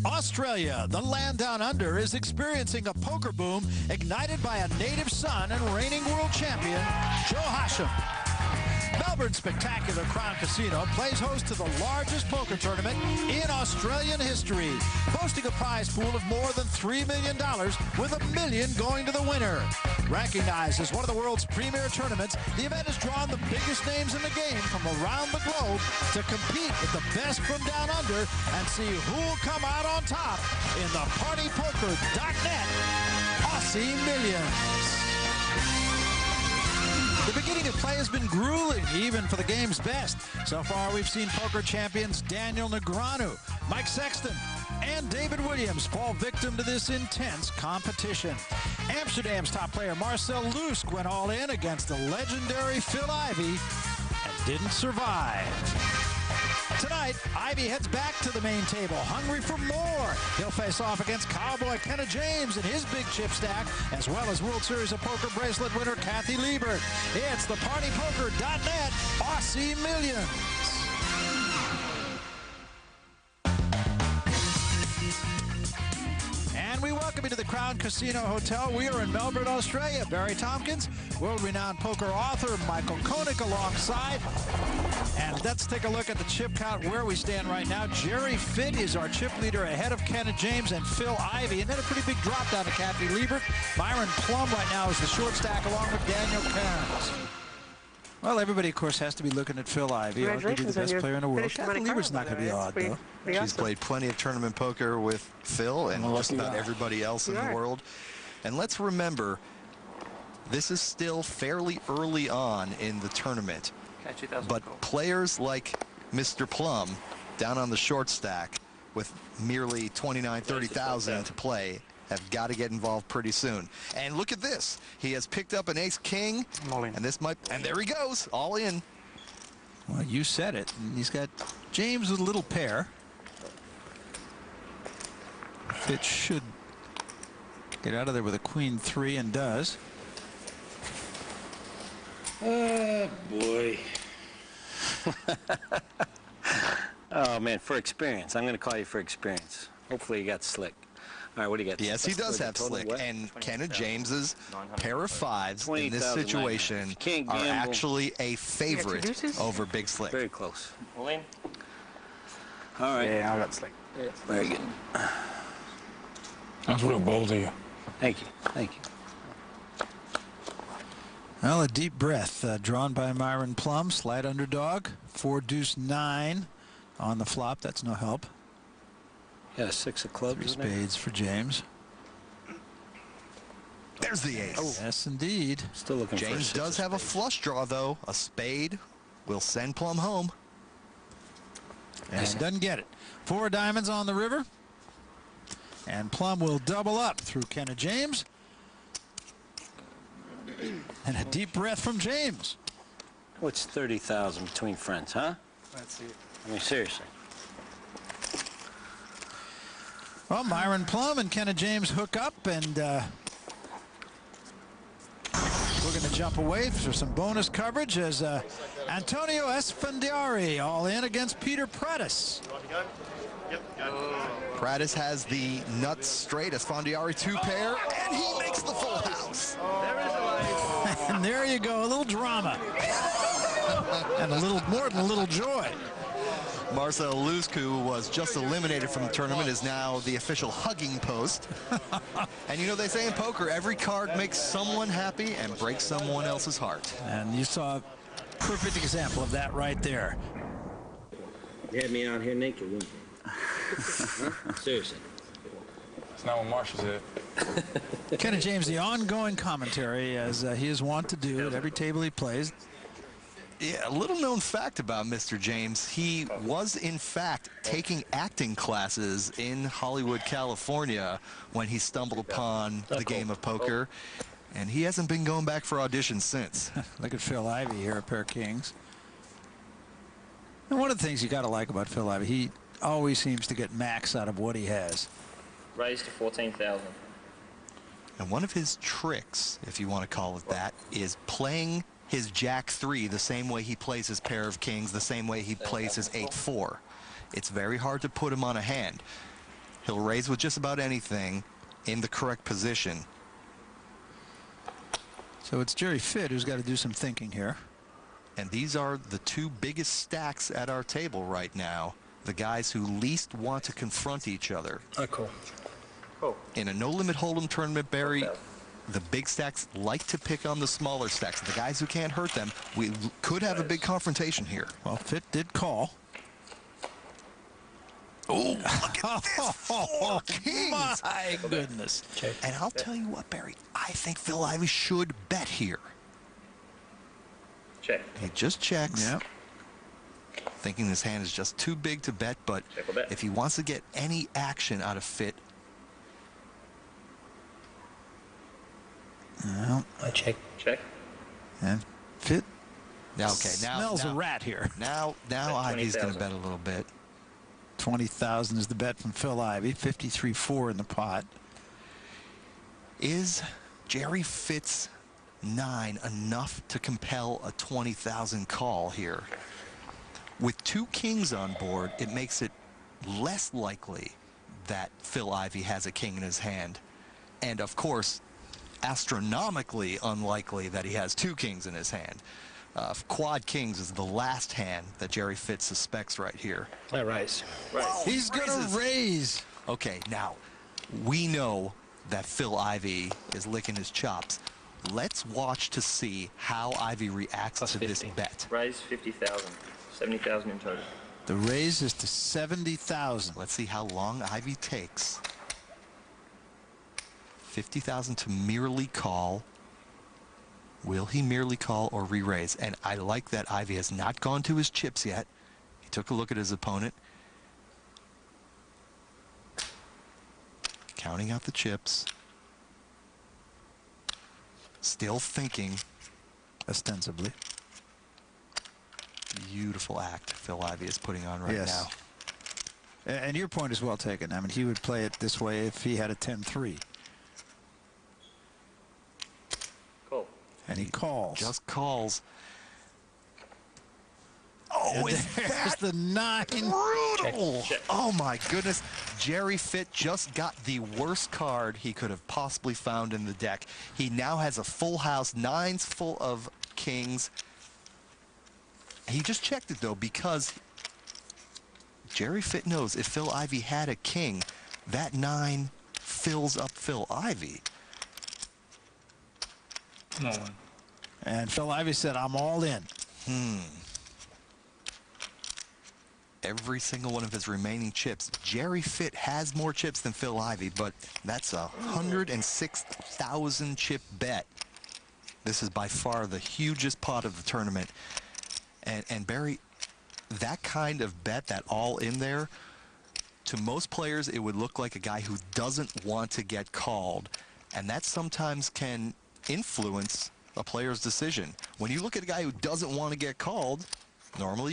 Australia, the land down under, is experiencing a poker boom ignited by a native son and reigning world champion, Joe Hasham. Melbourne's spectacular Crown Casino plays host to the largest poker tournament in Australian history, boasting a prize pool of more than $3 million, with $1 million going to the winner. Recognized as one of the world's premier tournaments, the event has drawn the biggest names in the game from around the globe to compete with the best from down under and see who'll come out on top in the partypoker.net Aussie Millions. The beginning of play has been grueling, even for the game's best. So far, we've seen poker champions Daniel Negreanu, Mike Sexton, and David Williams fall victim to this intense competition. Amsterdam's top player Marcel Lusk went all in against the legendary Phil Ivey and didn't survive. Tonight, Ivey heads back to the main table, hungry for more. He'll face off against cowboy Kenna James and his big chip stack, as well as World Series of Poker bracelet winner Kathy Liebert. It's the partypoker.net Aussie Millions. And we welcome you to the Crown Casino Hotel. We are in Melbourne, Australia. Barry Tompkins, world-renowned poker author Michael Koenig alongside. And let's take a look at the chip count where we stand right now. Jerry Fitt is our chip leader ahead of Kenneth James and Phil Ivey. And then a pretty big drop down to Kathy Liebert. Myron Plum right now is the short stack along with Daniel Cairns. Well, everybody, of course, has to be looking at Phil Ivey, arguably the best player in the world. Kathy Liebert's not going to be odd, though. She's played plenty of tournament poker with Phil and just about everybody else in the world. And let's remember, this is still fairly early on in the tournament. But players like Mr. Plum down on the short stack with merely 29, 30,000 to play have got to get involved pretty soon. And look at this. He has picked up an ace-king, and this might, and there he goes, all in. Well, you said it. He's got James with a little pair. It should get out of there with a queen 3 and does. Oh, boy. Oh, man, for experience. I'm going to call you for experience. Hopefully you got slick. All right, what do you got? Yes, he does have slick. And Kenneth James's pair of fives in this situation are actually a favorite over Big Slick. Very close. All in? All right. Yeah, I got slick. Yeah, very good. That's real bold of you. Thank you. Thank you. Well, a deep breath drawn by Myron Plum, slight underdog, 4-deuce-9 on the flop. That's no help. Yeah, 6 of clubs. 3 spades for James. There's the ace. Oh. Yes, indeed. Still looking for James does have a flush draw, though. A spade will send Plum home. And he doesn't get it. 4 diamonds on the river. And Plum will double up through Kenneth James. And a deep breath from James. What's 30,000 between friends, huh? That's it. I mean, seriously. Well, Myron Plum and Kenneth James hook up, and we're going to jump away for some bonus coverage as Antonio Esfandiari all in against Peter Prattis. Prattis has the nuts straight. Esfandiari 2 pair, and he makes the full house. And there you go, a little drama. And a little more than a little joy. Marcel Lusk, who was just eliminated from the tournament, is now the official hugging post. And you know, they say in poker, every card makes someone happy and breaks someone else's heart. And you saw a perfect example of that right there. You had me out here naked, wouldn't you? Huh? Seriously. That's not what Marshall said. Kenneth James, the ongoing commentary, as he is wont to do at every table he plays. Yeah, a little known fact about Mr. James, he was in fact taking acting classes in Hollywood, California when he stumbled upon the game of poker, and he hasn't been going back for auditions since. Look at Phil Ivey here, a pair of kings. And one of the things you got to like about Phil Ivey, he always seems to get max out of what he has. Raised to 14,000. And one of his tricks, if you want to call it that, is playing his Jack-3 the same way he plays his pair of kings, the same way he plays his 8-4. It's very hard to put him on a hand. He'll raise with just about anything in the correct position. So it's Jerry Fitt who's got to do some thinking here. And these are the two biggest stacks at our table right now. The guys who least want to confront each other. Cool. In a no-limit hold'em tournament, Barry, the big stacks like to pick on the smaller stacks. The guys who can't hurt them, we could have a big confrontation here. Well, Fitt did call. Oh, look at this, 4 kings. My goodness. And I'll tell you what, Barry, I think Phil Ivey should bet here. Check. He just checks. Yep. Thinking his hand is just too big to bet, but Check or bet. if he wants to get any action out of Fitt. Well, I check. Check. and Fitt Now, okay, now smells a rat here. Now Bet Ivey's going to 20,000. bet a little bit. 20,000 is the bet from Phil Ivey. 53-4 in the pot. Is Jerry Fitt's 9 enough to compel a 20,000 call here? With 2 kings on board, it makes it less likely that Phil Ivey has a king in his hand. And of course, astronomically unlikely that he has 2 kings in his hand. Quad kings is the last hand that Jerry Fitt suspects right here. I raise. Right. He's going to raise. Okay, now, we know that Phil Ivey is licking his chops. Let's watch to see how Ivey reacts Plus to 50. this bet. Raise 50,000. 70,000 in total. The raise is to 70,000. Let's see how long Ivey takes. 50,000 to merely call. Will he merely call or re-raise? And I like that Ivey has not gone to his chips yet. He took a look at his opponent. Counting out the chips. Still thinking. Ostensibly. Beautiful act Phil Ivey is putting on right Yes. now. And your point is well taken. I mean, he would play it this way if he had a 10-3. Cool. And he calls. Just calls. Oh, is There's that the 9. brutal? Check. Oh my goodness. Jerry Fitt just got the worst card he could have possibly found in the deck. He now has a full house, 9s full of kings. He just checked it though because Jerry Fitt knows if Phil Ivey had a king, that 9 fills up Phil Ivey. No one. And Phil Ivey said, I'm all in. Every single one of his remaining chips. Jerry Fitt has more chips than Phil Ivey, but that's a 106,000 chip bet. This is by far the hugest pot of the tournament. And Barry, that kind of bet, that all in there, to most players it would look like a guy who doesn't want to get called. And that sometimes can influence a player's decision. When you look at a guy who doesn't want to get called, normally